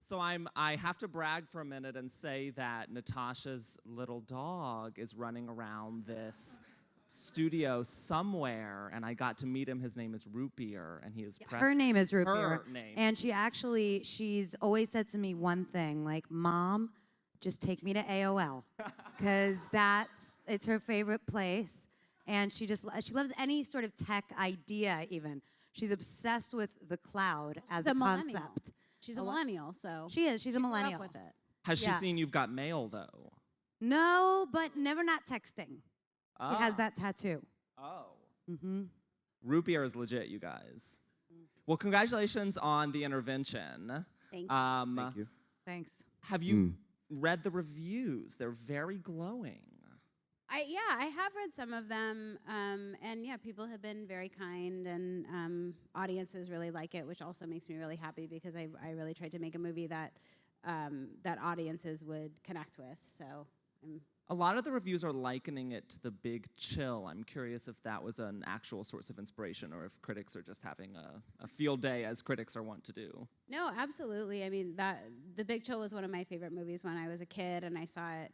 So I have to brag for a minute and say that Natasha's little dog is running around this studio somewhere, and I got to meet him. His name is Root Beer, and he is her name is Root Beer. Her name. And she's always said to me one thing, like, Mom, just take me to AOL, because it's her favorite place, and she loves any sort of tech idea. Even she's obsessed with the cloud as a concept. She's a millennial, so she's a millennial. Grew up with it. Has she seen You've Got Mail though? No, but never not texting. She has that tattoo. Oh. Mm-hmm. Root Beer is legit, you guys. Well, congratulations on the intervention. Thank you. Thank you. Thanks. Have you read the reviews? They're very glowing. I have read some of them, and yeah, people have been very kind, and audiences really like it, which also makes me really happy because I really tried to make a movie that that audiences would connect with. So. A lot of the reviews are likening it to The Big Chill. I'm curious if that was an actual source of inspiration or if critics are just having a field day, as critics are wont to do. No, absolutely. I mean, The Big Chill was one of my favorite movies when I was a kid, and I saw it,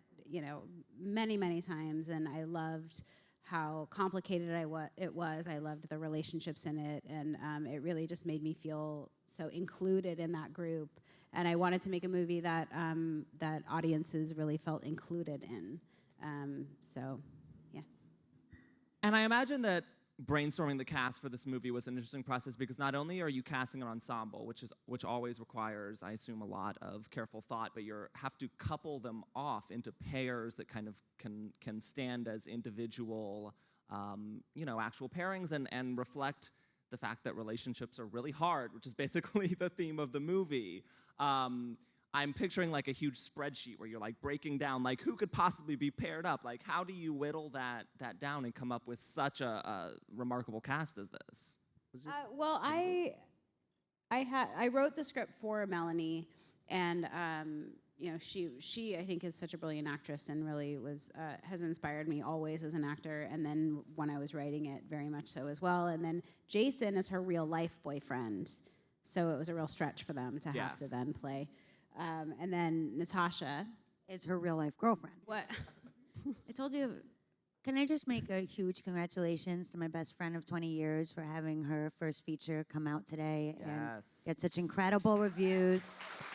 many, many times, and I loved how complicated it was. I loved the relationships in it, and it really just made me feel so included in that group. And I wanted to make a movie that that audiences really felt included in. So, yeah. And I imagine that brainstorming the cast for this movie was an interesting process because not only are you casting an ensemble, which always requires, I assume, a lot of careful thought, but you have to couple them off into pairs that kind of can stand as individual, actual pairings and reflect the fact that relationships are really hard, which is basically the theme of the movie. I'm picturing like a huge spreadsheet where you're like breaking down like who could possibly be paired up. Like how do you whittle that down and come up with such a remarkable cast as this? Well, I wrote the script for Melanie, and she I think is such a brilliant actress and really has inspired me always as an actor. And then when I was writing it, very much so as well. And then Jason is her real life boyfriend, so it was a real stretch for them to have to then play. And then Natasha is her real life girlfriend. What? I told you. Can I just make a huge congratulations to my best friend of 20 years for having her first feature come out today and get such incredible reviews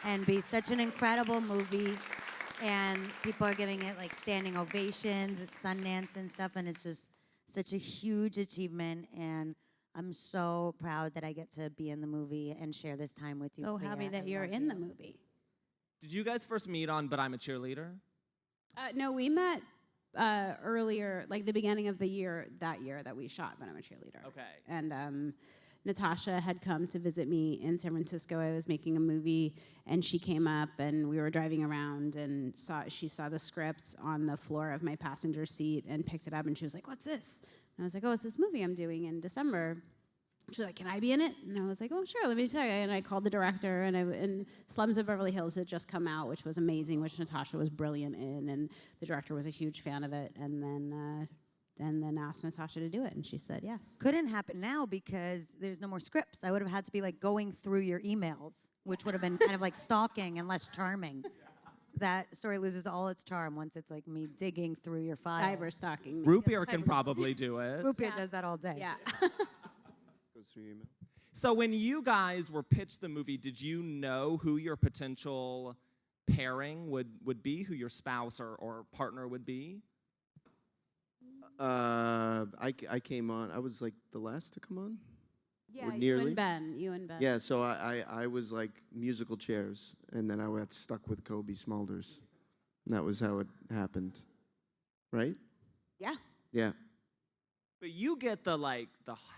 and be such an incredible movie. And people are giving it like standing ovations at Sundance and stuff, and it's just such a huge achievement. And I'm so proud that I get to be in the movie and share this time with you. So happy that you're in the movie. Did you guys first meet on But I'm a Cheerleader? No, we met earlier, like the beginning of the year that we shot But I'm a Cheerleader. Okay. And Natasha had come to visit me in San Francisco. I was making a movie, and she came up, and we were driving around, and she saw the script on the floor of my passenger seat and picked it up, and she was like, "What's this?" And I was like, "Oh, it's this movie I'm doing in December." She was like, "Can I be in it?" And I was like, "Oh, sure, let me tell you." And I called the director, and Slums of Beverly Hills had just come out, which was amazing, which Natasha was brilliant in, and the director was a huge fan of it, and then asked Natasha to do it, and she said yes. Couldn't happen now because there's no more scripts. I would have had to be like going through your emails, which would have been kind of like stalking and less charming. That story loses all its charm once it's like me digging through your files. Cyber stalking me. Root Beer can probably do it. Root Beer does that all day. Yeah. Goes through your email. So when you guys were pitched the movie, did you know who your potential pairing would be, who your spouse or partner would be? I came on. I was like the last to come on. Yeah, or nearly. You and Ben. Yeah, so I was like musical chairs, and then I got stuck with Kobe Smulders. And that was how it happened, right? Yeah. Yeah. But you get the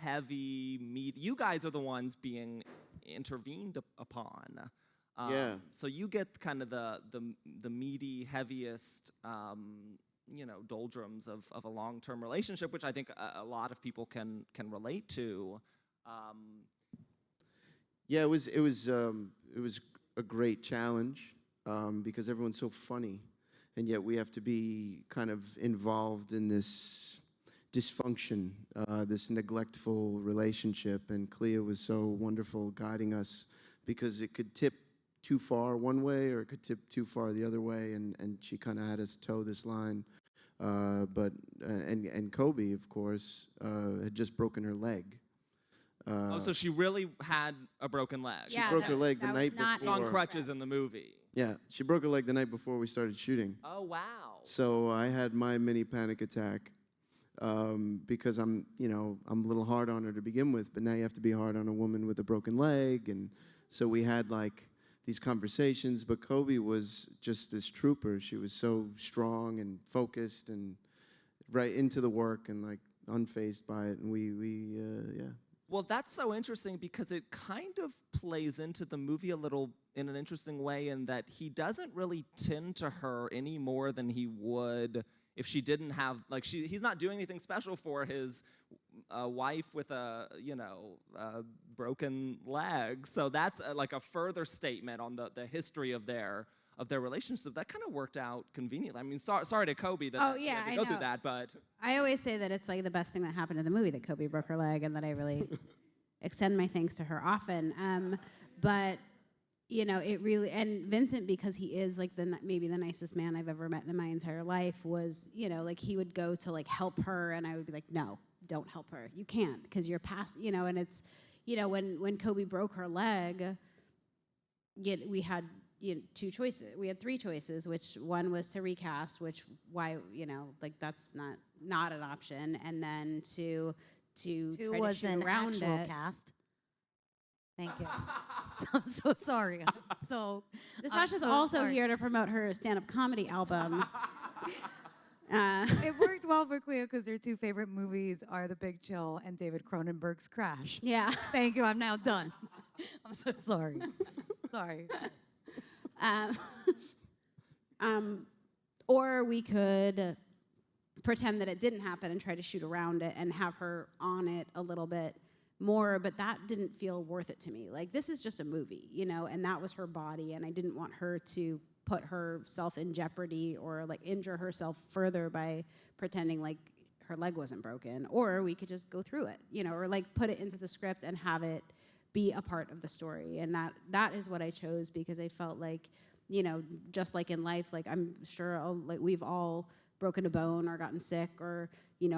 heavy meat. You guys are the ones being intervened upon. Yeah. So you get kind of the meaty, heaviest, doldrums of a long-term relationship, which I think a lot of people can relate to. Yeah, it was a great challenge because everyone's so funny, and yet we have to be kind of involved in this dysfunction, this neglectful relationship. And Clea was so wonderful guiding us because it could tip too far one way or it could tip too far the other way, and she kind of had us toe this line. And Kobe, of course, had just broken her leg. So she really had a broken leg. She broke her leg the night before. On crutches in the movie. Yeah, she broke her leg the night before we started shooting. Oh, wow. So I had my mini panic attack because I'm a little hard on her to begin with, but now you have to be hard on a woman with a broken leg, and so we had like these conversations. But Kobe was just this trooper. She was so strong and focused and right into the work and like unfazed by it, and we. Well, that's so interesting because it kind of plays into the movie a little in an interesting way in that he doesn't really tend to her any more than he would if she didn't have, like, he's not doing anything special for his wife with a broken leg. So that's like a further statement on the history of their relationship. That kind of worked out conveniently. I mean, sorry to Kobe that she had to go through that, but I always say that it's like the best thing that happened in the movie that Kobe broke her leg, and that I really extend my thanks to her often. But it really, and Vincent, because he is like maybe the nicest man I've ever met in my entire life, was like he would go to like help her, and I would be like, no, don't help her. You can't, because you're past. And it's when Kobe broke her leg, we had. Two choices. We had three choices, which one was to recast, which that's not an option, and then to try was to shoot an around actual it. Thank you. I'm so sorry. Natasha's also here to promote her stand-up comedy album. It worked well for Clea because her two favorite movies are The Big Chill and David Cronenberg's Crash. Yeah. Thank you. I'm now done. I'm so sorry. Sorry. Or we could pretend that it didn't happen and try to shoot around it and have her on it a little bit more, but that didn't feel worth it to me. Like, this is just a movie, and that was her body, and I didn't want her to put herself in jeopardy or like injure herself further by pretending like her leg wasn't broken. Or we could just go through it, or like put it into the script and have it be a part of the story. And that is what I chose, because I felt like, just like in life, like I'm sure we've all broken a bone or gotten sick or,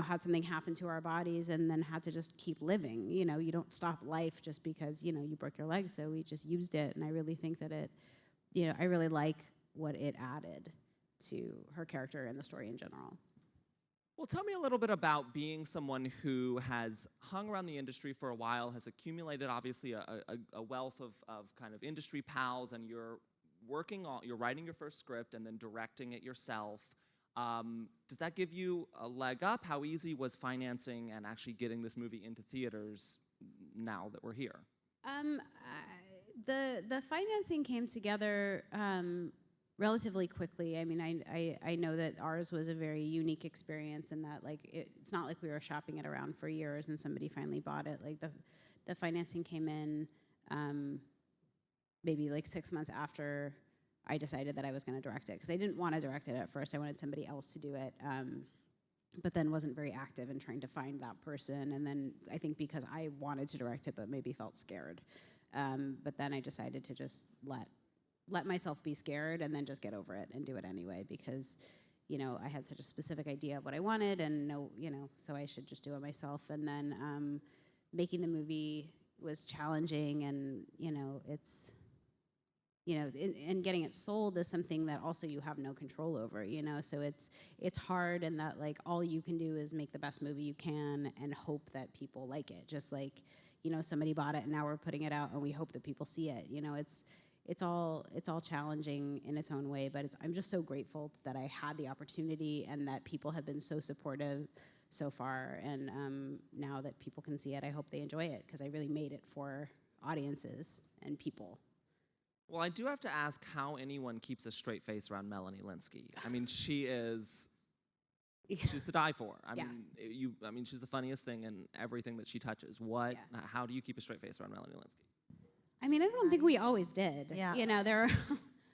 had something happen to our bodies and then had to just keep living. You don't stop life just because, you broke your leg. So we just used it. And I really think that I really like what it added to her character and the story in general. Well, tell me a little bit about being someone who has hung around the industry for a while, has accumulated obviously a wealth of kind of industry pals, and you're writing your first script and then directing it yourself. Does that give you a leg up? How easy was financing and actually getting this movie into theaters now that we're here? The financing came together relatively quickly. I mean, I know that ours was a very unique experience in that, like, it's not like we were shopping it around for years and somebody finally bought it. Like, the financing came in maybe like 6 months after I decided that I was going to direct it, because I didn't want to direct it at first. I wanted somebody else to do it, but then wasn't very active in trying to find that person. And then I think because I wanted to direct it but maybe felt scared, but then I decided to just let myself be scared and then just get over it and do it anyway, because I had such a specific idea of what I wanted, and so I should just do it myself. And then making the movie was challenging, and it's and getting it sold is something that also you have no control over, so it's hard, and that like all you can do is make the best movie you can and hope that people like it. Just like somebody bought it and now we're putting it out and we hope that people see it. It's all challenging in its own way, but I'm just so grateful that I had the opportunity and that people have been so supportive so far. And now that people can see it, I hope they enjoy it, because I really made it for audiences and people. Well, I do have to ask how anyone keeps a straight face around Melanie Lynskey. I mean, she's to die for. I mean, she's the funniest thing in everything that she touches. How do you keep a straight face around Melanie Lynskey? I mean, I don't think we always did. Yeah. There are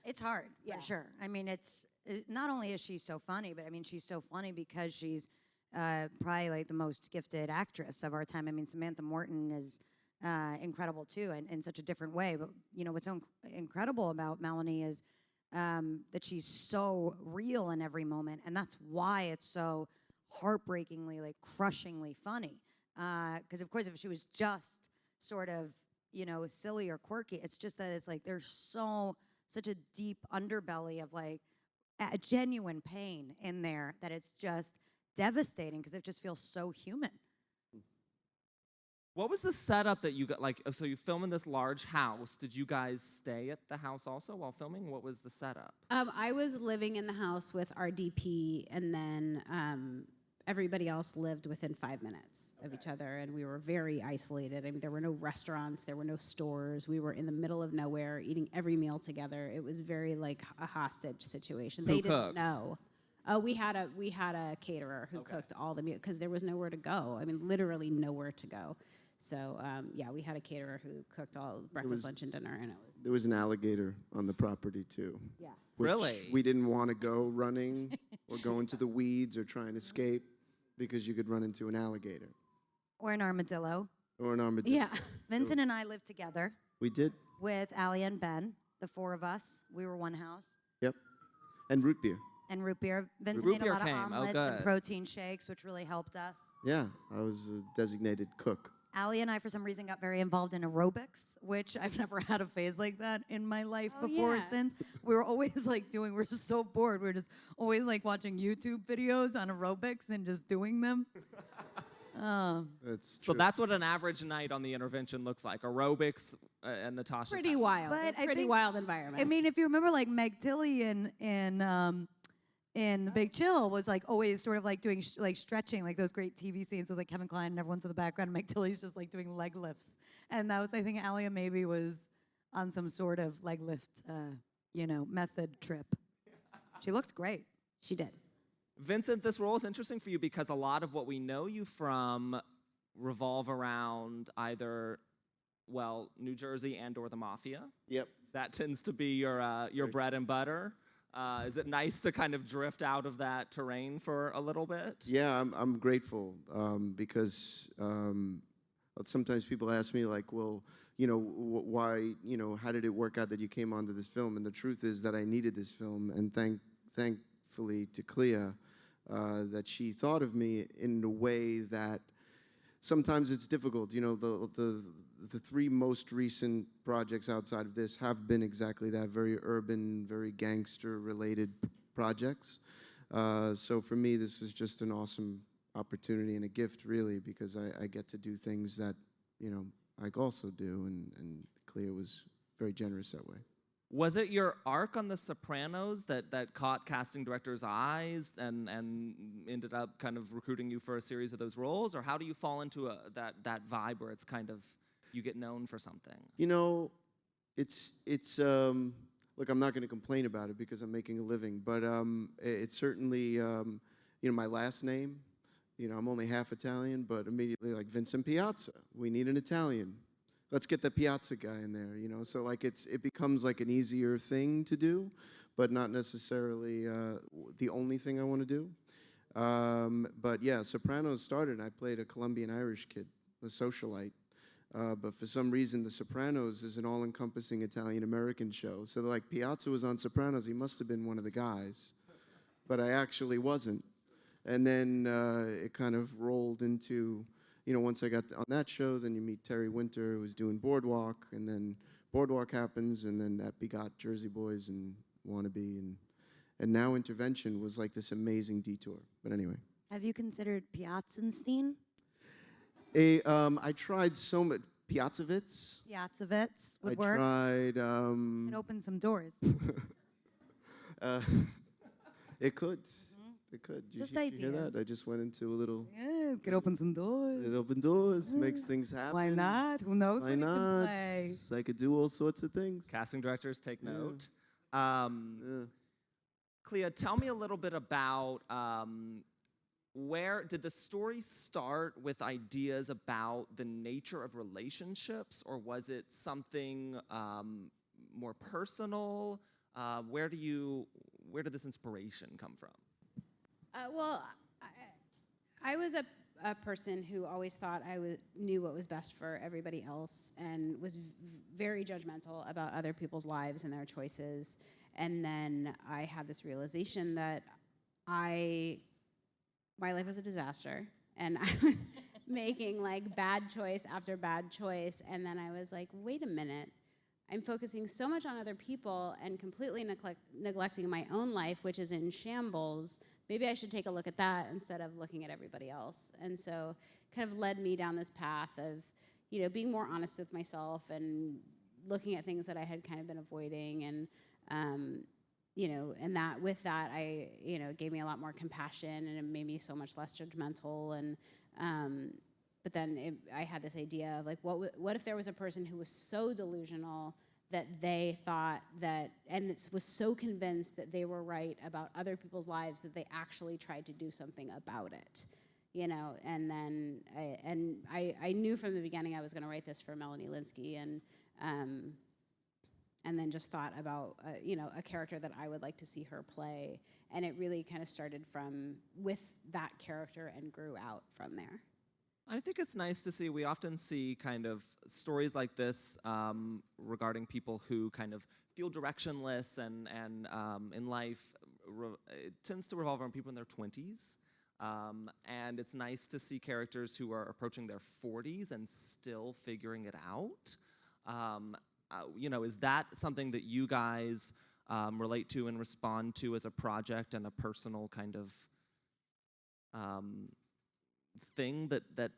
it's hard, for sure. I mean, not only is she so funny, but I mean, she's so funny because she's probably like the most gifted actress of our time. I mean, Samantha Morton is incredible too, and in such a different way. But you know, what's so incredible about Melanie is that she's so real in every moment, and that's why it's so heartbreakingly, like crushingly funny. Because of course, if she was just sort of, you know, silly or quirky, it's just that it's like there's such a deep underbelly of like a genuine pain in there that it's just devastating because it just feels so human. What was the setup that you got? Like, so you film in this large house. Did you guys stay at the house also while filming? What was the setup? I was living in the house with our DP, and then everybody else lived within 5 minutes of each other, and we were very isolated. I mean, there were no restaurants, there were no stores. We were in the middle of nowhere, eating every meal together. It was very like a hostage situation. Who They cooked? didn't know. We had a caterer who cooked all the meal because there was nowhere to go. I mean, literally nowhere to go. So yeah, we had a caterer who cooked all breakfast, lunch, and dinner, and it was. There was an alligator on the property too. Yeah. Which Really? We didn't want to go running or go into the weeds or try and escape because you could run into an alligator Or an armadillo. or an armadillo. Yeah. Vincent and I lived together We did. with Ali and Ben, the four of us. We were one house. Yep. And root beer. And root beer. Vincent Root made a beer lot of came. Oh, omelets and good. protein shakes, which really helped us. Yeah, I was a designated cook. Ali and I, for some reason, got very involved in aerobics, which I've never had a phase like that in my life before or yeah. since. We were always like we're just so bored. We were just always like watching YouTube videos on aerobics and just doing them. That's So true. that's what an average night on the intervention looks like. Aerobics and Natasha's Pretty house. wild. But I Pretty think- wild environment. I mean, if you remember, like Meg Tilly in The Big Chill was like always sort of like doing like stretching, like those great TV scenes with like Kevin Kline and everyone's in the background. And Meg Tilly's just like doing leg lifts, and that was, I think, Alia maybe was on some sort of leg lift, method trip. She looked great. She did. Vincent, this role is interesting for you because a lot of what we know you from revolve around either, well, New Jersey and or the mafia. Yep. That tends to be your bread and butter. Is it nice to kind of drift out of that terrain for a little bit? Yeah, I'm grateful because sometimes people ask me like, well, you know, why, you know, how did it work out that you came onto this film? And the truth is that I needed this film, and thankfully to Clea, that she thought of me in a way that sometimes it's difficult. You know, the three most recent projects outside of this have been exactly that, very urban, very gangster-related projects. So for me, this was just an awesome opportunity and a gift, really, because I get to do things that, you know, I also do, and Clea was very generous that way. Was it your arc on The Sopranos that caught casting directors' eyes and ended up kind of recruiting you for a series of those roles? Or how do you fall into that vibe where it's kind of, you get known for something? You know, it's look, I'm not going to complain about it because I'm making a living, but it's certainly, you know, my last name, you know, I'm only half Italian, but immediately like Vincent Piazza, we need an Italian. Let's get the Piazza guy in there, you know? So like it becomes like an easier thing to do, but not necessarily the only thing I want to do. But yeah, Sopranos started, and I played a Colombian Irish kid, a socialite. But for some reason, The Sopranos is an all-encompassing Italian-American show. So like Piazza was on Sopranos, he must have been one of the guys. But I actually wasn't. And then it kind of rolled into, you know, once I got on that show, then you meet Terry Winter, who was doing Boardwalk, and then Boardwalk happens, and then that begot Jersey Boys and Wannabe, and now Intervention was like this amazing detour. But anyway. Have you considered Piazzenstein? I tried so much. Piazzavitz? Piazzavitz would work. I tried. It opened some doors. It could. It could. Just you hear ideas. that? I just went into a little. Yeah, it could open some doors. It opened doors, makes things happen. Why not? Who knows Why what you not? can play? I could do all sorts of things. Casting directors, take Yeah. note. Yeah. Clea, tell me a little bit about where did the story start with ideas about the nature of relationships, or was it something more personal? Where did this inspiration come from? Well, I was a person who always thought knew what was best for everybody else and was very judgmental about other people's lives and their choices. And then I had this realization that my life was a disaster, and I was making like bad choice after bad choice. And then I was like, wait a minute. I'm focusing so much on other people and completely neglecting my own life, which is in shambles. Maybe I should take a look at that instead of looking at everybody else. And so kind of led me down this path of, being more honest with myself and looking at things that I had kind of been avoiding. And, and that with that, it gave me a lot more compassion, and it made me so much less judgmental. And, but then I had this idea of like, what if there was a person who was so delusional that they thought that, and was so convinced that they were right about other people's lives that they actually tried to do something about it, And then I knew from the beginning I was going to write this for Melanie Lynskey, and then just thought about a character that I would like to see her play, and it really kind of started with that character and grew out from there. I think it's nice to see, we often see kind of stories like this regarding people who kind of feel directionless and in life, it tends to revolve around people in their 20s. And it's nice to see characters who are approaching their 40s and still figuring it out. Is that something that you guys relate to and respond to as a project and a personal kind of thing that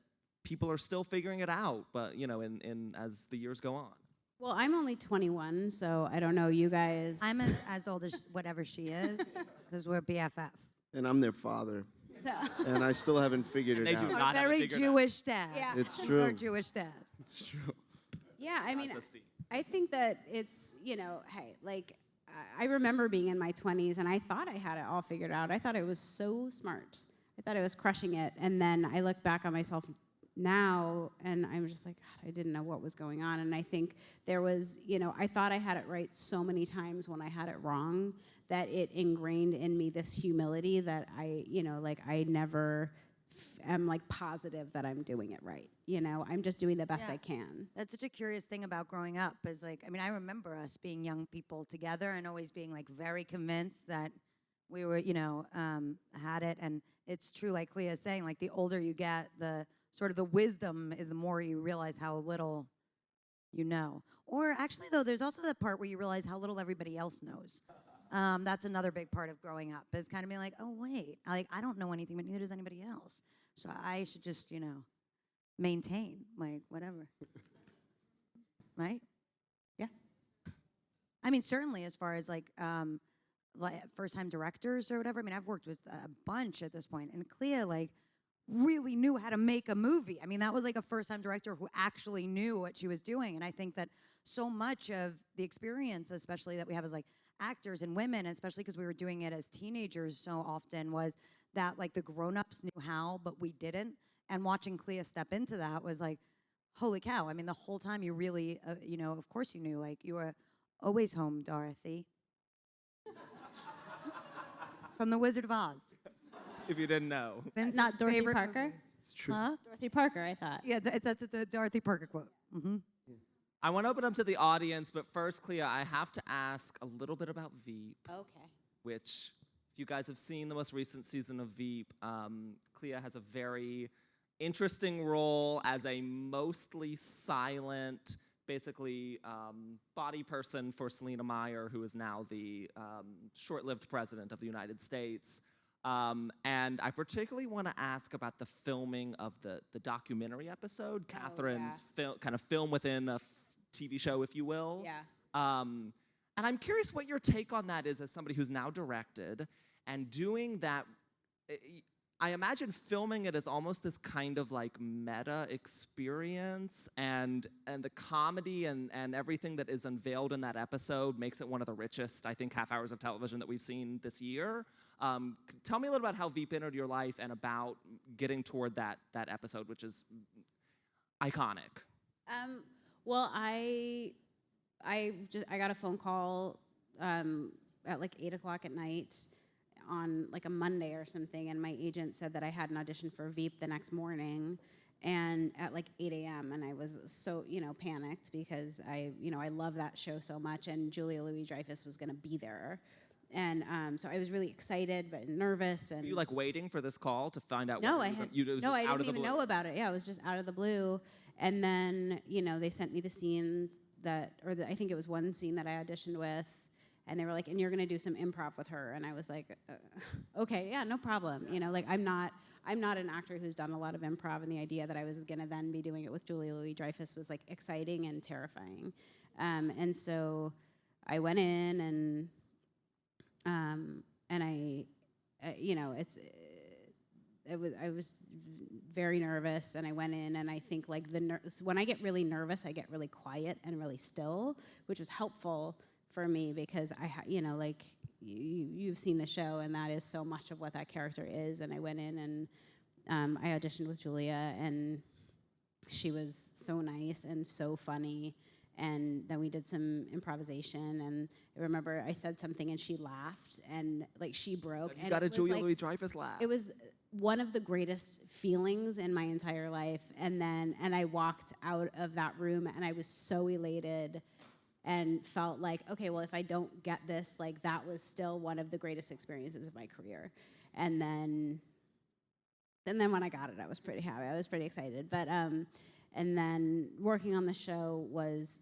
people are still figuring it out, but in as the years go on? Well, I'm only 21, so I don't know you guys. I'm as old as whatever she is, because we're BFF. And I'm their father. And I still haven't figured it out. Our very Jewish dad. Yeah. It's true. Our Jewish dad. It's true. Yeah, I mean, I think that it's, hey, like, I remember being in my 20s, and I thought I had it all figured out. I thought I was so smart. I thought I was crushing it. And then I look back on myself now, and I'm just like, God, I didn't know what was going on. And I think there was, I thought I had it right so many times when I had it wrong that it ingrained in me this humility that I never am like positive that I'm doing it right. I'm just doing the best I can. That's such a curious thing about growing up is like, I rember us being young people together and always being like very convinced that we were, had it. And it's true, like Clea is saying, like the older you get, the sort of the wisdom is the more you realize how little you know. Or actually, though, there's also that part where you realize how little everybody else knows. That's another big part of growing up, is kind of being like, oh, wait, like I don't know anything, but neither does anybody else. So I should just, maintain, like, whatever. Right? Yeah. Certainly as far as, like first-time directors or whatever. I've worked with a bunch at this point, and Clea, like, really knew how to make a movie. That was like a first-time director who actually knew what she was doing, and I think that so much of the experience, especially that we have as, like, actors and women, especially because we were doing it as teenagers so often, was that, like, the grown-ups knew how, but we didn't, and watching Clea step into that was like, holy cow. The whole time you really, of course you knew, like, you were always home, Dorothy. From The Wizard of Oz. If you didn't know. Vincent's Not Dorothy favorite Parker? movie. It's true. Huh? Dorothy Parker, I thought. Yeah, that's a Dorothy Parker quote. Mm-hmm. I want to open up to the audience, but first, Clea, I have to ask a little bit about Veep. Okay. Which, if you guys have seen the most recent season of Veep, Clea has a very interesting role as a mostly silent, basically body person for Selena Meyer, who is now the short-lived president of the United States. And I particularly want to ask about the filming of the documentary episode, Catherine's kind of film within a TV show, if you will. Yeah. And I'm curious what your take on that is as somebody who's now directed and doing that. I imagine filming it as almost this kind of like meta experience, and the comedy and everything that is unveiled in that episode makes it one of the richest, I think, half hours of television that we've seen this year. Tell me a little about how Veep entered your life and about getting toward that episode, which is iconic. Well, I got a phone call at like 8 o'clock at night on like a Monday or something, and my agent said that I had an audition for Veep the next morning, and at like 8 a.m. and I was so, panicked because I love that show so much, and Julia Louis-Dreyfus was going to be there. And so I was really excited but nervous. And were you like waiting for this call to find out? No, what I you had. it was No, just I out didn't of the even blue. know about it. Yeah, it was just out of the blue. And then they sent me the scenes I think it was one scene that I auditioned with, and they were like, "And you're gonna do some improv with her." And I was like, "Okay, yeah, no problem." Like I'm not an actor who's done a lot of improv, and the idea that I was gonna then be doing it with Julia Louis-Dreyfus was like exciting and terrifying. And so I went in and I was very nervous, and I went in, and I think like when I get really nervous, I get really quiet and really still, which was helpful for me because you've seen the show, and that is so much of what that character is. And I went in and I auditioned with Julia, and she was so nice and so funny. And then we did some improvisation, and I remember I said something, and she laughed, and like she broke. You got a Julia Louis-Dreyfus laugh. It was one of the greatest feelings in my entire life. And I walked out of that room, and I was so elated, and felt like, okay, well, if I don't get this, like that was still one of the greatest experiences of my career. And then when I got it, I was pretty happy. I was pretty excited. But and then working on the show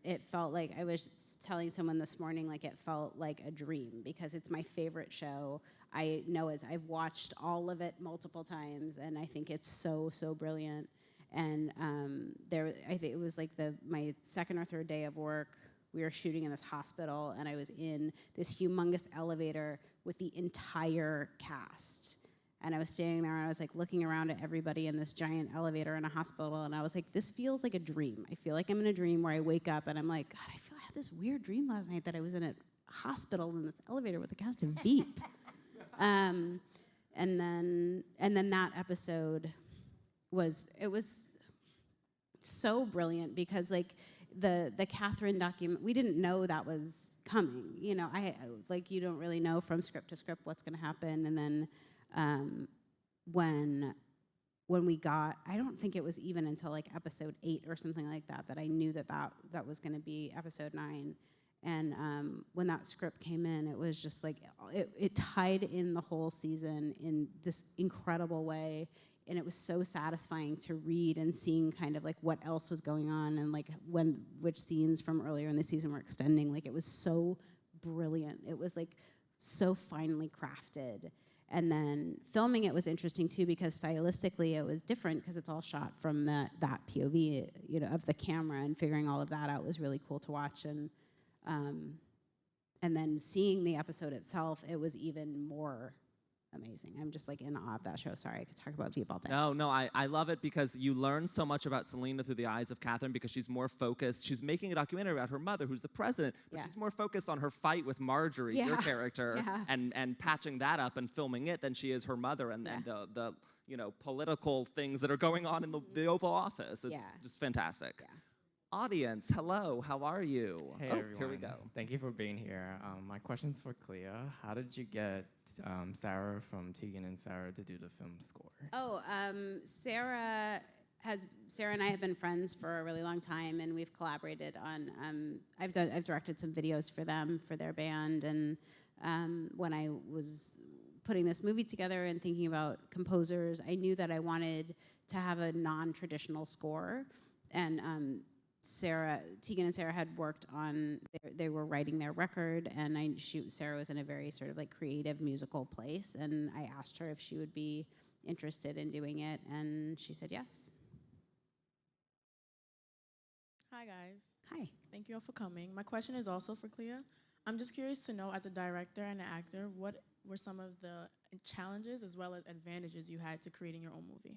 it felt like, I was telling someone this morning, like it felt like a dream because it's my favorite show. I know I've watched all of it multiple times, and I think it's so, so brilliant. And I think it was like my second or third day of work. We were shooting in this hospital, and I was in this humongous elevator with the entire cast. And I was standing there, and I was like looking around at everybody in this giant elevator in a hospital, and I was like, this feels like a dream. I feel like I'm in a dream where I wake up and I'm like, God, I had this weird dream last night that I was in a hospital in this elevator with the cast of Veep. And then that episode was so brilliant because like the Catherine document, we didn't know that was coming. I was like, you don't really know from script to script what's going to happen. And then when we got, I don't think it was even until like episode 8 or something like that I knew that was going to be episode 9. And when that script came in, it was just like it tied in the whole season in this incredible way. And it was so satisfying to read and seeing kind of like what else was going on, and like which scenes from earlier in the season were extending. Like it was so brilliant. It was like so finely crafted. And then filming it was interesting too because stylistically it was different because it's all shot from that POV, of the camera, and figuring all of that out was really cool to watch. And then seeing the episode itself, it was even more amazing. I'm just like in awe of that show. Sorry, I could talk about Veep all day. No, I love it because you learn so much about Selena through the eyes of Catherine because she's more focused. She's making a documentary about her mother, who's the president, but she's more focused on her fight with Marjorie, your character, and patching that up and filming it than she is her mother and the political things that are going on in the Oval Office. It's just fantastic. Yeah. Audience, hello, how are you? Hey everyone. Here we go. Thank you for being here. My question's for Clea. How did you get Sarah from Tegan and Sarah to do the film score? Sarah and I have been friends for a really long time, and we've collaborated on. I've directed some videos for them for their band, and when I was putting this movie together and thinking about composers, I knew that I wanted to have a non-traditional score, and Tegan and Sarah had worked on, they were writing their record, and Sarah was in a very sort of like creative musical place, and I asked her if she would be interested in doing it, and she said yes. Hi guys. Hi. Thank you all for coming. My question is also for Clea. I'm just curious to know, as a director and an actor, what were some of the challenges as well as advantages you had to creating your own movie?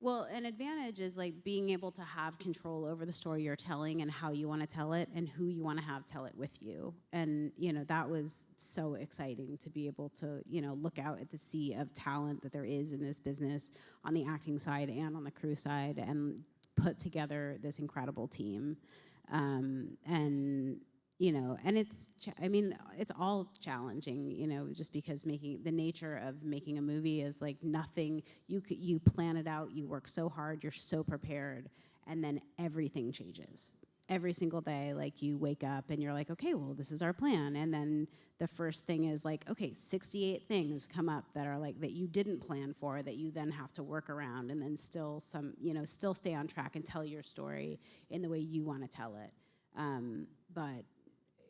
Well, an advantage is like being able to have control over the story you're telling and how you want to tell it and who you want to have tell it with you. And, that was so exciting to be able to, look out at the sea of talent that there is in this business on the acting side and on the crew side and put together this incredible team. And you know, and it's all challenging, you know, just because the nature of making a movie is like nothing. You plan it out, you work so hard, you're so prepared, and then everything changes. Every single day, like you wake up and you're like, okay, well, this is our plan. And then the first thing is like, okay, 68 things come up that are like, that you didn't plan for, that you then have to work around, and then still stay on track and tell your story in the way you want to tell it. But,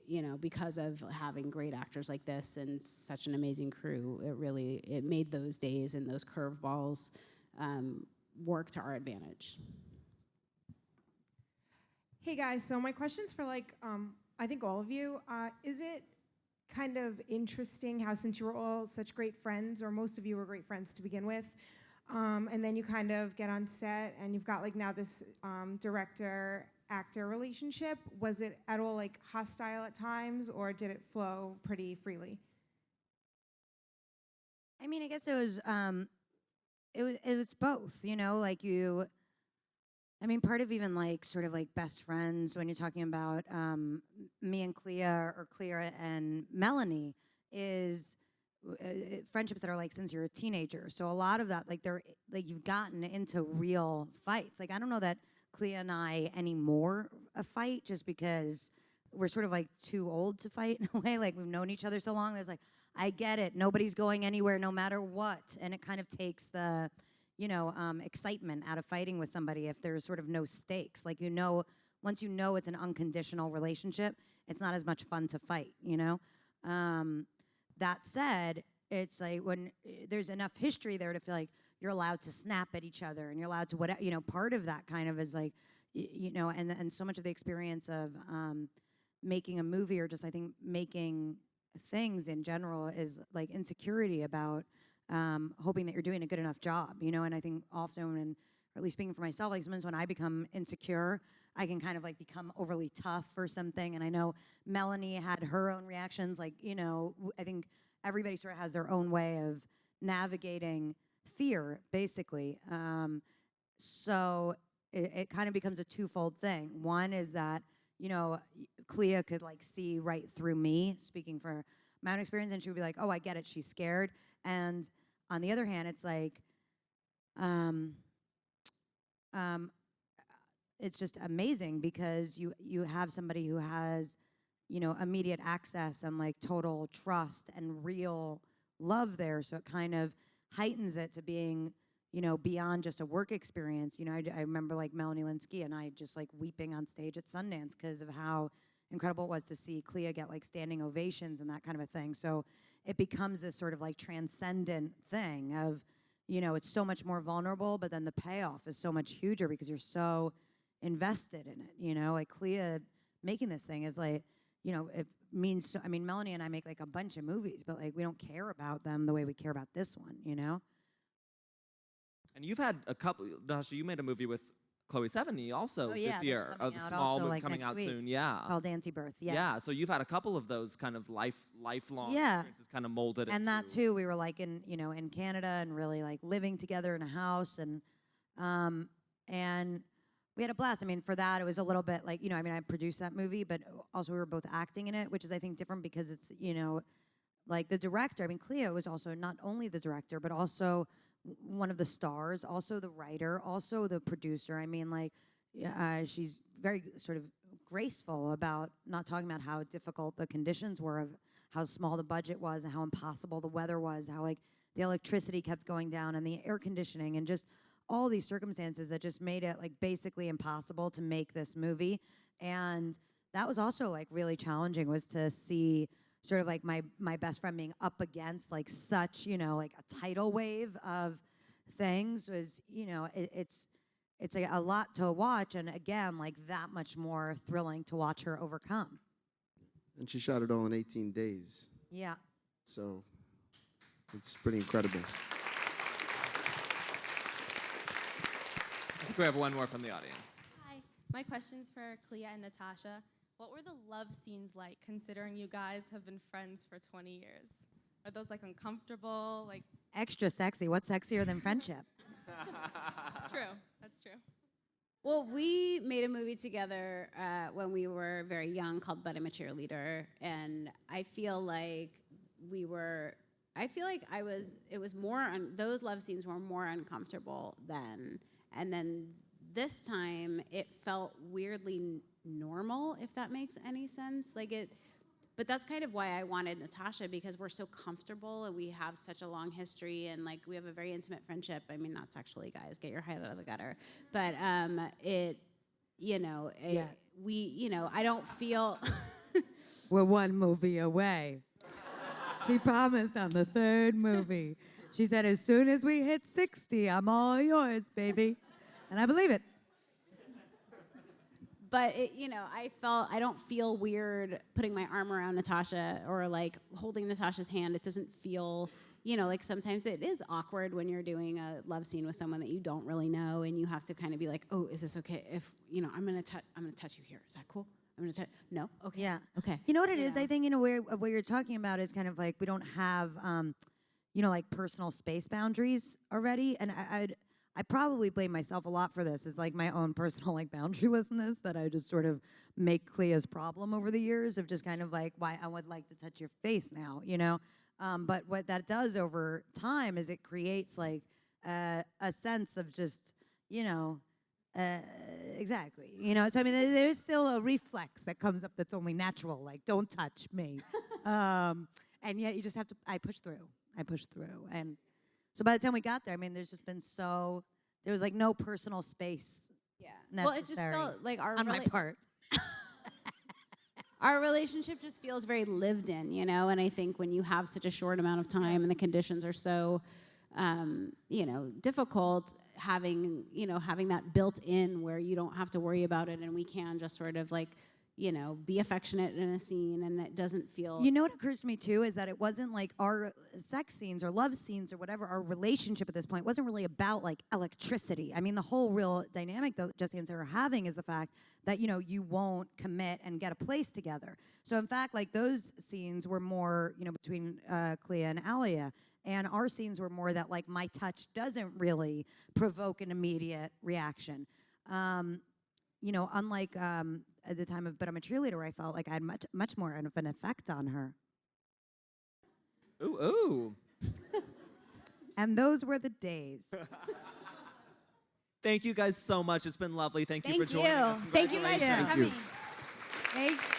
you know, because of having great actors like this and such an amazing crew, it made those days and those curveballs work to our advantage. Hey guys, so my question's for I think all of you. Is it kind of interesting how, since you were all such great friends, or most of you were great friends to begin with, and then you kind of get on set and you've got like now this director-actor relationship, was it at all like hostile at times, or did it flow pretty freely? I mean, I guess it was both, you know, like I mean, part of even like sort of like best friends, when you're talking about me and Clea, or Clea and Melanie, is friendships that are like since you're a teenager. So a lot of that, like you've gotten into real fights. Like I don't know that Clea and I anymore a fight, just because we're sort of like too old to fight in a way. Like we've known each other so long. There's like, I get it. Nobody's going anywhere no matter what. And it kind of takes the, you know, excitement out of fighting with somebody if there's sort of no stakes. Like, you know, once you know it's an unconditional relationship, it's not as much fun to fight, you know? That said, it's like when there's enough history there to feel like you're allowed to snap at each other and you're allowed to whatever, you know, part of that kind of is like, you know, and so much of the experience of making a movie, or just I think making things in general, is like insecurity about hoping that you're doing a good enough job, you know. And I think often, and or at least speaking for myself, like sometimes when I become insecure, I can kind of like become overly tough or something. And I know Melanie had her own reactions, like, you know, I think everybody sort of has their own way of navigating fear, basically. So it kind of becomes a twofold thing. One is that, you know, Clea could like see right through me, speaking for my own experience, and she would be like, oh, I get it, she's scared. And on the other hand, it's like, it's just amazing because you have somebody who has, you know, immediate access and like total trust and real love there. So it kind of heightens it to being, you know, beyond just a work experience. You know, I remember like Melanie Lynskey and I just like weeping on stage at Sundance because of how incredible it was to see Clea get like standing ovations and that kind of a thing. So it becomes this sort of like transcendent thing of, you know, it's so much more vulnerable, but then the payoff is so much huger because you're so invested in it, you know. Like Clea making this thing is like, you know, it means so, I mean, Melanie and I make like a bunch of movies, but like we don't care about them the way we care about this one, you know. And you've had a couple, Natasha, you made a movie with Chloe Sevigny also this year, a small movie like coming out soon, yeah. Called Antibirth, yeah. Yeah, so you've had a couple of those kind of lifelong Yeah. experiences kind of molded And into. that too, we were like in, you know, in Canada and really like living together in a house, and we had a blast. I mean, for that, it was a little bit like, you know, I mean, I produced that movie, but also we were both acting in it, which is, I think, different because it's, you know, like the director. I mean, Clea was also not only the director, but also one of the stars, also the writer, also the producer. I mean, like, she's very sort of graceful about not talking about how difficult the conditions were, of how small the budget was and how impossible the weather was, how like the electricity kept going down and the air conditioning and just all these circumstances that just made it like basically impossible to make this movie. And that was also like really challenging, was to see sort of like my best friend being up against like such, you know, like a tidal wave of things. Was, you know, it's like a lot to watch, and again, like that much more thrilling to watch her overcome. And she shot it all in 18 days. Yeah. So it's pretty incredible. I think we have one more from the audience. Hi, my question's for Clea and Natasha. What were the love scenes like, considering you guys have been friends for 20 years? Are those like uncomfortable, like? Extra sexy. What's sexier than friendship? True, that's true. Well, we made a movie together when we were very young called But I'm a Cheerleader, and I feel like it was more, those love scenes were more uncomfortable then, and then this time it felt weirdly normal, if that makes any sense. But that's kind of why I wanted Natasha, because we're so comfortable and we have such a long history and like we have a very intimate friendship. I mean, not sexually, guys, get your head out of the gutter. But I don't feel. We're one movie away. She promised on the third movie. She said, as soon as we hit 60, I'm all yours, baby. And I believe it. But I don't feel weird putting my arm around Natasha or like holding Natasha's hand. It doesn't feel, like sometimes it is awkward when you're doing a love scene with someone that you don't really know, and you have to kind of be like, oh, is this okay? If I'm gonna touch you here. Is that cool? I'm gonna touch. No. Okay. Yeah. Okay. You know what it is? I think what you're talking about is kind of like we don't have, like personal space boundaries already, and I probably blame myself a lot for this. It's like my own personal like boundarylessness that I just sort of make Clea's problem over the years of just kind of like why I would like to touch your face now, But what that does over time is it creates like a sense of just, exactly, So I mean, there's still a reflex that comes up that's only natural, like don't touch me, and yet you just have to. I push through, and. So by the time we got there, I mean, there's just been there was like no personal space. Yeah. Necessary Well, it just felt like on my part. Our relationship just feels very lived in, And I think when you have such a short amount of time and the conditions are so, difficult, having that built in where you don't have to worry about it, and we can just sort of like, be affectionate in a scene, and it doesn't feel. You know what occurs to me too is that it wasn't like our sex scenes or love scenes or whatever, our relationship at this point wasn't really about like electricity. I mean, the whole real dynamic that Jesse and Sarah are having is the fact that, you won't commit and get a place together. So in fact, like those scenes were more, between Clea and Alia. And our scenes were more that like my touch doesn't really provoke an immediate reaction. Unlike at the time of But I'm a Cheerleader, where I felt like I had much more of an effect on her. Ooh. And those were the days. Thank you guys so much. It's been lovely. Thank you for joining us. Thank you guys for coming. Thanks.